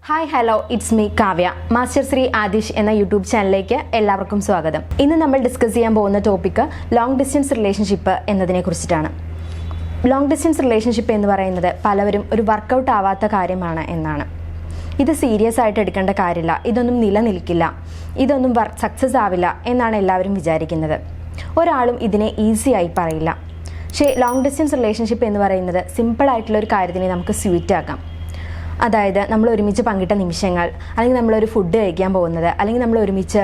Hi hello it's me Kavya. Master Shri Adish എന്ന YouTube ചാനലിലേക്ക് എല്ലാവർക്കും സ്വാഗതം. ഇന്ന് നമ്മൾ ഡിസ്കസ് ചെയ്യാൻ പോകുന്ന ടോപ്പിക്ക് ലോങ് ഡിസ്റ്റൻസ് റിലേഷൻഷിപ്പ് എന്നതിനെ കുറിച്ചിട്ടാണ്. ലോങ് ഡിസ്റ്റൻസ് റിലേഷൻഷിപ്പ് എന്ന് പറയുന്നത് പലവരും ഒരു വർക്കൗട്ട് ആവാത്ത കാര്യമാണ് എന്നാണ്. ഇത് സീരിയസ് ആയിട്ട് എടുക്കേണ്ട കാര്യമില്ല, ഇതൊന്നും നിലനിൽക്കില്ല, ഇതൊന്നും സക്സസ് ആവില്ല എന്നാണ് എല്ലാവരും വിചാരിക്കുന്നത്. ഒരാളും ഇതിനെ ഈസി ആയി പറയില്ല. പക്ഷേ ലോങ് ഡിസ്റ്റൻസ് റിലേഷൻഷിപ്പ് എന്ന് പറയുന്നത് സിമ്പിളായിട്ടുള്ള ഒരു കാര്യത്തിനെ നമുക്ക് സ്വീറ്റ് ആക്കാം. അതായത് നമ്മൾ ഒരുമിച്ച് പങ്കിട്ട നിമിഷങ്ങൾ, അല്ലെങ്കിൽ നമ്മളൊരു ഫുഡ് കഴിക്കാൻ പോകുന്നത്, അല്ലെങ്കിൽ നമ്മൾ ഒരുമിച്ച്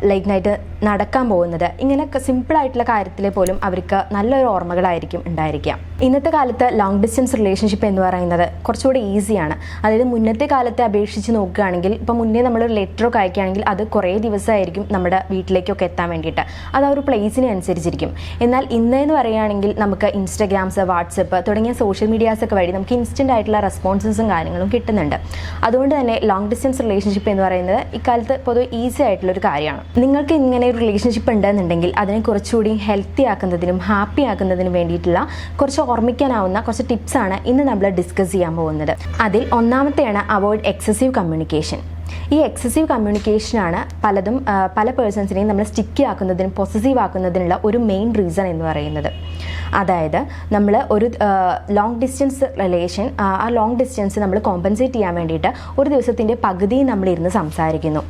ലൈറ്റ് നൈറ്റ് നടക്കാൻ പോകുന്നത്, ഇങ്ങനെയൊക്കെ സിമ്പിളായിട്ടുള്ള കാര്യത്തിലെ പോലും അവർക്ക് നല്ലൊരു ഓർമ്മകളായിരിക്കും ഉണ്ടായിരിക്കാം. ഇന്നത്തെ കാലത്ത് ലോങ് ഡിസ്റ്റൻസ് റിലേഷൻഷിപ്പ് എന്ന് പറയുന്നത് കുറച്ചുകൂടി ഈസിയാണ്. അതായത് മുന്നത്തെ കാലത്തെ അപേക്ഷിച്ച് നോക്കുകയാണെങ്കിൽ, ഇപ്പോൾ മുന്നേ നമ്മളൊരു ലെറ്ററൊക്കെ അയക്കുകയാണെങ്കിൽ അത് കുറേ ദിവസമായിരിക്കും നമ്മുടെ വീട്ടിലേക്കൊക്കെ എത്താൻ വേണ്ടിയിട്ട്. അത് ആ ഒരു പ്ലേസിനെ അനുസരിച്ചിരിക്കും. എന്നാൽ ഇന്നെന്ന് പറയുകയാണെങ്കിൽ നമുക്ക് ഇൻസ്റ്റഗ്രാംസ്, വാട്സപ്പ് തുടങ്ങിയ സോഷ്യൽ മീഡിയാസൊക്കെ വഴി നമുക്ക് ഇൻസ്റ്റൻ്റ് ആയിട്ടുള്ള റെസ്പോൺസസും കാര്യങ്ങളും കിട്ടുന്നുണ്ട്. അതുകൊണ്ട് തന്നെ ലോങ് ഡിസ്റ്റൻസ് റിലേഷൻഷിപ്പ് എന്ന് പറയുന്നത് ഇക്കാലത്ത് പൊതുവെ ഈസി ആയിട്ടുള്ളൊരു കാര്യമാണ്. നിങ്ങൾക്ക് ഇങ്ങനെ ഒരു റിലേഷൻഷിപ്പ് ഉണ്ടെന്നുണ്ടെങ്കിൽ അതിനെ കുറച്ചുകൂടി ഹെൽത്തി ആക്കുന്നതിനും ഹാപ്പി ആക്കുന്നതിനും വേണ്ടിയിട്ടുള്ള കുറച്ച് ഓർമ്മിക്കാനാവുന്ന കുറച്ച് ടിപ്സാണ് ഇന്ന് നമ്മൾ ഡിസ്കസ് ചെയ്യാൻ പോകുന്നത്. അതിൽ ഒന്നാമത്തെയാണ് അവോയ്ഡ് എക്സസീവ് കമ്മ്യൂണിക്കേഷൻ. ഈ എക്സസീവ് കമ്മ്യൂണിക്കേഷനാണ് പല പേഴ്സൺസിനെയും നമ്മൾ സ്റ്റിക്കി ആക്കുന്നതിനും പൊസസീവ് ആക്കുന്നതിനുള്ള ഒരു മെയിൻ റീസൺ എന്ന് പറയുന്നത്. അതായത് നമ്മൾ ഒരു ലോങ് ഡിസ്റ്റൻസ് റിലേഷൻ, ആ ലോങ് ഡിസ്റ്റൻസ് നമ്മൾ കോമ്പൻസേറ്റ് ചെയ്യാൻ വേണ്ടിയിട്ട് ഒരു ദിവസത്തിൻ്റെ പകുതി നമ്മളിരുന്ന് സംസാരിക്കുന്നു.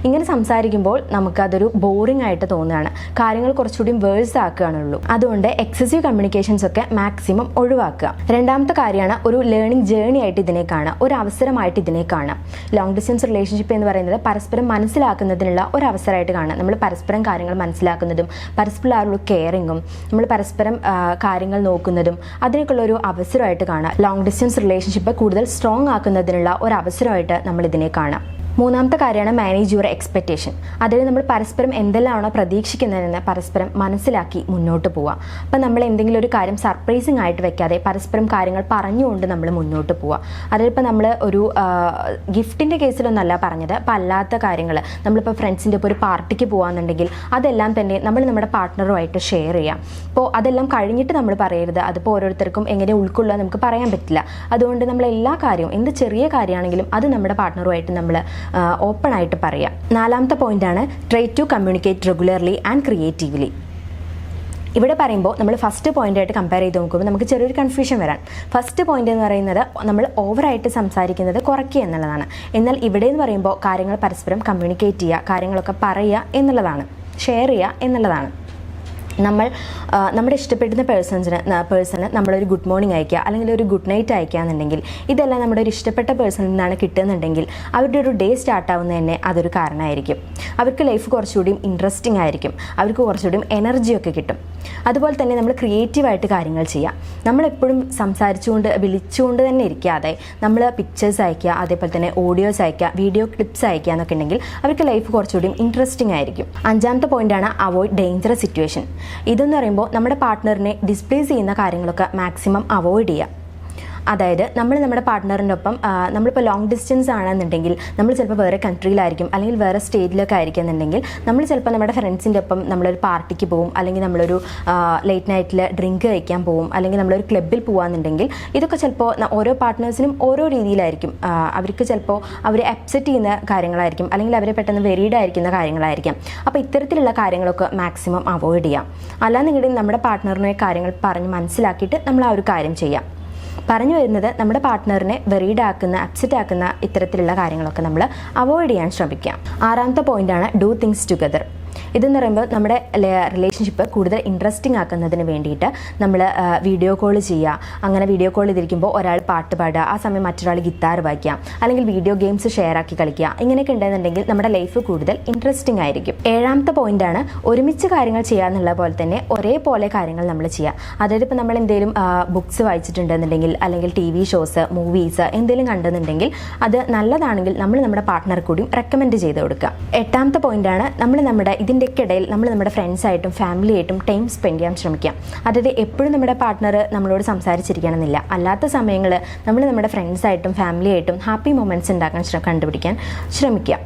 ഇങ്ങനെ സംസാരിക്കുമ്പോൾ നമുക്കതൊരു ബോറിംഗ് ആയിട്ട് തോന്നുകയാണ്, കാര്യങ്ങൾ കുറച്ചുകൂടി വേഴ്സ് ആക്കുകയാണുള്ളൂ. അതുകൊണ്ട് എക്സസീവ് കമ്മ്യൂണിക്കേഷൻസ് ഒക്കെ മാക്സിമം ഒഴിവാക്കുക. രണ്ടാമത്തെ കാര്യമാണ് ഒരു ലേണിംഗ് ജേർണി ആയിട്ട് ഇതിനെ കാണാം, ഒരു അവസരമായിട്ട് ഇതിനെ കാണാം. ലോങ് ഡിസ്റ്റൻസ് റിലേഷൻഷിപ്പ് എന്ന് പറയുന്നത് പരസ്പരം മനസ്സിലാക്കുന്നതിനുള്ള ഒരു അവസരമായിട്ട് കാണാം. നമ്മൾ പരസ്പരം കാര്യങ്ങൾ മനസ്സിലാക്കുന്നതും പരസ്പരം ആ ഒരു കെയറിങ്ങും നമ്മൾ പരസ്പരം കാര്യങ്ങൾ നോക്കുന്നതും അതിനൊക്കെയുള്ള ഒരു അവസരമായിട്ട് കാണാം. ലോങ് ഡിസ്റ്റൻസ് റിലേഷൻഷിപ്പ് കൂടുതൽ സ്ട്രോങ് ആക്കുന്നതിനുള്ള ഒരു അവസരമായിട്ട് നമ്മൾ ഇതിനെ കാണാം. മൂന്നാമത്തെ കാര്യമാണ് മാനേജ് യുവർ എക്സ്പെക്റ്റേഷൻ. അതായത് നമ്മൾ പരസ്പരം എന്തെല്ലാമാണോ പ്രതീക്ഷിക്കുന്നതെന്ന് പരസ്പരം മനസ്സിലാക്കി മുന്നോട്ട് പോവുക. അപ്പം നമ്മൾ എന്തെങ്കിലും ഒരു കാര്യം സർപ്രൈസിങ് ആയിട്ട് വെക്കാതെ പരസ്പരം കാര്യങ്ങൾ പറഞ്ഞുകൊണ്ട് നമ്മൾ മുന്നോട്ട് പോവുക. അതായത് ഇപ്പോൾ നമ്മൾ ഒരു ഗിഫ്റ്റിൻ്റെ കേസിലൊന്നല്ല പറഞ്ഞത്, അപ്പം അല്ലാത്ത കാര്യങ്ങൾ നമ്മളിപ്പോൾ ഫ്രണ്ട്സിൻ്റെ ഇപ്പോൾ ഒരു പാർട്ടിക്ക് പോകാമെന്നുണ്ടെങ്കിൽ അതെല്ലാം തന്നെ നമ്മൾ നമ്മുടെ പാർട്ട്ണറുമായിട്ട് ഷെയർ ചെയ്യാം. അപ്പോൾ അതെല്ലാം കഴിഞ്ഞിട്ട് നമ്മൾ പറയരുത്. അതിപ്പോൾ ഓരോരുത്തർക്കും എങ്ങനെ ഉൾക്കൊള്ളുക നമുക്ക് പറയാൻ പറ്റില്ല. അതുകൊണ്ട് നമ്മൾ എല്ലാ കാര്യവും, എന്ത് ചെറിയ കാര്യമാണെങ്കിലും അത് നമ്മുടെ പാർട്ട്ണറുമായിട്ട് നമ്മൾ ഓപ്പൺ ആയിട്ട് പറയാം. നാലാമത്തെ പോയിന്റാണ് try to communicate regularly and creatively. ഇവിടെ പറയുമ്പോൾ നമ്മൾ ഫസ്റ്റ് പോയിന്റായിട്ട് കമ്പയർ ചെയ്ത് നോക്കുമ്പോൾ നമുക്ക് ചെറിയൊരു കൺഫ്യൂഷൻ വരാൻ. ഫസ്റ്റ് പോയിന്റ് എന്ന് പറയുന്നത് നമ്മൾ ഓവറായിട്ട് സംസാരിക്കുന്നത് കുറയ്ക്കുക എന്നുള്ളതാണ്. എന്നാൽ ഇവിടെ എന്ന് പറയുമ്പോൾ കാര്യങ്ങൾ പരസ്പരം കമ്മ്യൂണിക്കേറ്റ് ചെയ്യുക, കാര്യങ്ങളൊക്കെ പറയുക എന്നുള്ളതാണ്, ഷെയർ ചെയ്യുക എന്നുള്ളതാണ്. നമ്മൾ നമ്മുടെ ഇഷ്ടപ്പെടുന്ന പേഴ്സണ് നമ്മളൊരു ഗുഡ് മോർണിംഗ് അയക്കുക, അല്ലെങ്കിൽ ഒരു ഗുഡ് നൈറ്റ് അയക്കുക എന്നുണ്ടെങ്കിൽ ഇതെല്ലാം നമ്മുടെ ഒരു ഇഷ്ടപ്പെട്ട പേഴ്സണിൽ നിന്നാണ് കിട്ടുന്നുണ്ടെങ്കിൽ അവരുടെ ഒരു ഡേ സ്റ്റാർട്ട് ആവുന്നത് തന്നെ അതൊരു കാരണമായിരിക്കും. അവർക്ക് ലൈഫ് കുറച്ചുകൂടി ഇൻട്രസ്റ്റിംഗ് ആയിരിക്കും, അവർക്ക് കുറച്ചുകൂടി എനർജിയൊക്കെ കിട്ടും. അതുപോലെ തന്നെ നമ്മൾ ക്രിയേറ്റീവായിട്ട് കാര്യങ്ങൾ ചെയ്യാം. നമ്മളെപ്പോഴും സംസാരിച്ചുകൊണ്ട് വിളിച്ചുകൊണ്ട് തന്നെ ഇരിക്കാതെ നമ്മൾ പിക്ചേഴ്സ് അയക്കുക, അതേപോലെ തന്നെ ഓഡിയോസ് അയക്കുക, വീഡിയോ ക്ലിപ്സ് അയക്കുക എന്നൊക്കെ ഉണ്ടെങ്കിൽ അവർക്ക് ലൈഫ് കുറച്ചുകൂടി ഇൻട്രസ്റ്റിംഗ് ആയിരിക്കും. അഞ്ചാമത്തെ പോയിന്റാണ് അവോയ്ഡ് ഡേഞ്ചറസ് സിറ്റുവേഷൻ. ഇതെന്ന് പറയുമ്പോൾ നമ്മുടെ പാർട്ട്ണറിനെ ഡിസ്പ്ലേസ് ചെയ്യുന്ന കാര്യങ്ങളൊക്കെ മാക്സിമം അവോയ്ഡ് ചെയ്യുക. അതായത് നമ്മൾ നമ്മുടെ പാർട്ട്ണറിൻ്റെ ഒപ്പം നമ്മളിപ്പോൾ ലോങ് ഡിസ്റ്റൻസ് ആണെന്നുണ്ടെങ്കിൽ നമ്മൾ ചിലപ്പോൾ വേറെ കൺട്രിയിലായിരിക്കും, അല്ലെങ്കിൽ വേറെ സ്റ്റേറ്റിലൊക്കെ ആയിരിക്കും എന്നുണ്ടെങ്കിൽ നമ്മൾ ചിലപ്പോൾ നമ്മുടെ ഫ്രണ്ട്സിൻ്റെ ഒപ്പം നമ്മളൊരു പാർട്ടിക്ക് പോകും, അല്ലെങ്കിൽ നമ്മളൊരു ലേറ്റ് നൈറ്റിൽ ഡ്രിങ്ക് കഴിക്കാൻ പോകും, അല്ലെങ്കിൽ നമ്മളൊരു ക്ലബ്ബിൽ പോകുകയെന്നുണ്ടെങ്കിൽ ഇതൊക്കെ ചിലപ്പോൾ ഓരോ പാർട്ട്നേഴ്സിനും ഓരോ രീതിയിലായിരിക്കും. അവർക്ക് ചിലപ്പോൾ അവർ അപ്സെറ്റ് ചെയ്യുന്ന കാര്യങ്ങളായിരിക്കും, അല്ലെങ്കിൽ അവരെ പെട്ടെന്ന് വെരീഡ് ആയിരിക്കുന്ന കാര്യങ്ങളായിരിക്കും. അപ്പോൾ ഇത്തരത്തിലുള്ള കാര്യങ്ങളൊക്കെ മാക്സിമം അവോയ്ഡ് ചെയ്യാം. അല്ലാന്നുണ്ടെങ്കിൽ നമ്മുടെ പാർട്ട്ണറിനെ കാര്യങ്ങൾ പറഞ്ഞ് മനസ്സിലാക്കിയിട്ട് നമ്മൾ ആ ഒരു കാര്യം ചെയ്യാം. പറഞ്ഞു വരുന്നത് നമ്മുടെ പാർട്ട്ണറിനെ വെറീഡ് ആക്കുന്ന, അപ്സെറ്റ് ആക്കുന്ന ഇത്തരത്തിലുള്ള കാര്യങ്ങളൊക്കെ നമ്മൾ അവോയ്ഡ് ചെയ്യാൻ ശ്രമിക്കാം. ആറാമത്തെ പോയിന്റാണ് ഡു തിങ്സ് ടുഗദർ. ഇതെന്ന് പറയുമ്പോൾ നമ്മുടെ റിലേഷൻഷിപ്പ് കൂടുതൽ ഇൻട്രസ്റ്റിംഗ് ആക്കുന്നതിന് വേണ്ടിയിട്ട് നമ്മൾ വീഡിയോ കോൾ ചെയ്യുക. അങ്ങനെ വീഡിയോ കോൾ ചെയ്തിരിക്കുമ്പോൾ ഒരാൾ പാട്ട് പാടുക, ആ സമയം മറ്റൊരാൾ ഗിത്താർ വായിക്കാം, അല്ലെങ്കിൽ വീഡിയോ ഗെയിംസ് ഷെയർ ആക്കി കളിക്കുക. ഇങ്ങനെയൊക്കെ ഉണ്ടെന്നുണ്ടെങ്കിൽ നമ്മുടെ ലൈഫ് കൂടുതൽ ഇൻട്രസ്റ്റിംഗ് ആയിരിക്കും. ഏഴാമത്തെ പോയിന്റാണ് ഒരുമിച്ച് കാര്യങ്ങൾ ചെയ്യുക എന്നുള്ള പോലെ തന്നെ ഒരേപോലെ കാര്യങ്ങൾ നമ്മൾ ചെയ്യുക. അതായത് ഇപ്പോൾ നമ്മൾ എന്തെങ്കിലും ബുക്സ് വായിച്ചിട്ടുണ്ടെന്നുണ്ടെങ്കിൽ, അല്ലെങ്കിൽ TV ഷോസ്, മൂവീസ് എന്തെങ്കിലും കണ്ടെന്നുണ്ടെങ്കിൽ അത് നല്ലതാണെങ്കിൽ നമ്മൾ നമ്മുടെ പാർട്ട്ണർ കൂടിയും റെക്കമെൻഡ് ചെയ്ത് കൊടുക്കുക. എട്ടാമത്തെ പോയിന്റാണ് നമ്മുടെ ഇതിൻ്റെയൊക്കെ നമ്മൾ നമ്മുടെ ഫ്രണ്ട്സായിട്ടും ഫാമിലിയായിട്ടും ടൈം സ്പെൻഡ് ചെയ്യാൻ ശ്രമിക്കാം. അതായത് എപ്പോഴും നമ്മുടെ പാർട്ട്ണർ നമ്മളോട് സംസാരിച്ചിരിക്കണമെന്നില്ല. അല്ലാത്ത സമയങ്ങൾ നമ്മൾ നമ്മുടെ ഫ്രണ്ട്സായിട്ടും ഫാമിലിയായിട്ടും ഹാപ്പി മൊമെൻറ്റ്സ് ഉണ്ടാക്കാൻ കണ്ടുപിടിക്കാൻ ശ്രമിക്കുക.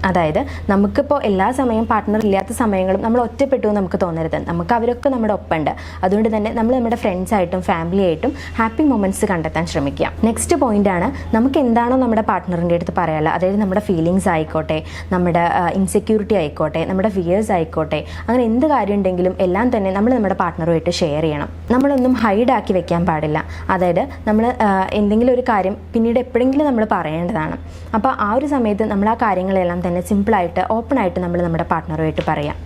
അതായത് നമുക്കിപ്പോൾ എല്ലാ സമയം പാർട്ട്ണർ ഇല്ലാത്ത സമയങ്ങളും നമ്മൾ ഒറ്റപ്പെട്ടു എന്ന് നമുക്ക് തോന്നരുത്. നമുക്ക് അവരൊക്കെ നമ്മുടെ ഒപ്പമുണ്ട്. അതുകൊണ്ട് തന്നെ നമ്മൾ നമ്മുടെ ഫ്രണ്ട്സായിട്ടും ഫാമിലി ആയിട്ടും ഹാപ്പി മൊമെൻറ്റ്സ് കണ്ടെത്താൻ ശ്രമിക്കുക. നെക്സ്റ്റ് പോയിൻ്റാണ്, നമുക്ക് എന്താണോ നമ്മുടെ പാർട്ട്ണറിൻ്റെ അടുത്ത് പറയാനുള്ളത്, അതായത് നമ്മുടെ ഫീലിങ്സ് ആയിക്കോട്ടെ, നമ്മുടെ ഇൻസെക്യൂരിറ്റി ആയിക്കോട്ടെ, നമ്മുടെ ഫിയേഴ്സ് ആയിക്കോട്ടെ, അങ്ങനെ എന്ത് കാര്യം ഉണ്ടെങ്കിലും എല്ലാം തന്നെ നമ്മൾ നമ്മുടെ പാർട്ട്ണറുമായിട്ട് ഷെയർ ചെയ്യണം. നമ്മളൊന്നും ഹൈഡാക്കി വെക്കാൻ പാടില്ല. അതായത് നമ്മൾ എന്തെങ്കിലും ഒരു കാര്യം പിന്നീട് എപ്പോഴെങ്കിലും നമ്മൾ പറയേണ്ടതാണ്. അപ്പോൾ ആ ഒരു സമയത്ത് നമ്മൾ ആ കാര്യങ്ങളെല്ലാം തന്നെ സിമ്പിളായിട്ട് ഓപ്പണായിട്ട് നമ്മൾ നമ്മുടെ പാർട്ട്ണറുമായിട്ട് പറയാം.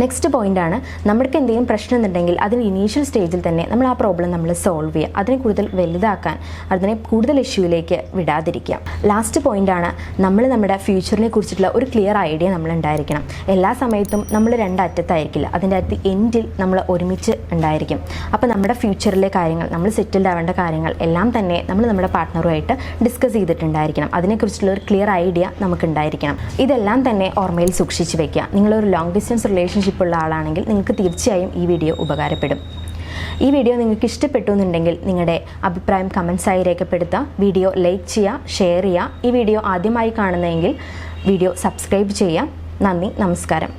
നെക്സ്റ്റ് പോയിൻ്റാണ്, നമ്മൾക്ക് എന്തെങ്കിലും പ്രശ്നം എന്നുണ്ടെങ്കിൽ അതിന് ഇനീഷ്യൽ സ്റ്റേജിൽ തന്നെ നമ്മൾ ആ പ്രോബ്ലം നമ്മൾ സോൾവ് ചെയ്യുക. അതിനെ കൂടുതൽ വലുതാക്കാൻ, അതിനെ കൂടുതൽ ഇഷ്യൂയിലേക്ക് വിടാതിരിക്കുക. ലാസ്റ്റ് പോയിൻ്റാണ്, നമ്മൾ നമ്മുടെ ഫ്യൂച്ചറിനെ കുറിച്ചിട്ടുള്ള ഒരു ക്ലിയർ ഐഡിയ നമ്മൾ ഉണ്ടായിരിക്കണം. എല്ലാ സമയത്തും നമ്മൾ രണ്ടറ്റത്തായിരിക്കില്ല, അതിൻ്റെ അകത്ത് എൻഡിൽ നമ്മൾ ഒരുമിച്ച് ഉണ്ടായിരിക്കും. അപ്പോൾ നമ്മുടെ ഫ്യൂച്ചറിലെ കാര്യങ്ങൾ, നമ്മൾ സെറ്റിൽഡ് ആവേണ്ട കാര്യങ്ങൾ എല്ലാം തന്നെ നമ്മൾ നമ്മുടെ പാർട്ട്ണറുമായിട്ട് ഡിസ്കസ് ചെയ്തിട്ടുണ്ടായിരിക്കണം. അതിനെക്കുറിച്ചുള്ള ഒരു ക്ലിയർ ഐഡിയ നമുക്കുണ്ടായിരിക്കണം. ഇതെല്ലാം തന്നെ ഓർമ്മയിൽ സൂക്ഷിച്ച് വയ്ക്കുക. നിങ്ങളൊരു ലോങ് ഡിസ്റ്റൻസ് റിലേഷൻഷിപ്പ് ഉള്ള ആളാണെങ്കിൽ നിങ്ങൾക്ക് തീർച്ചയായും ഈ വീഡിയോ ഉപകാരപ്പെടും. ഈ വീഡിയോ നിങ്ങൾക്ക് ഇഷ്ടപ്പെട്ടു എന്നുണ്ടെങ്കിൽ നിങ്ങളുടെ അഭിപ്രായം കമൻസായി രേഖപ്പെടുത്തുക. വീഡിയോ ലൈക്ക് ചെയ്യുക, ഷെയർ ചെയ്യുക. ഈ വീഡിയോ ആദ്യമായി കാണുന്നതെങ്കിൽ വീഡിയോ സബ്സ്ക്രൈബ് ചെയ്യുക. നന്ദി, നമസ്കാരം.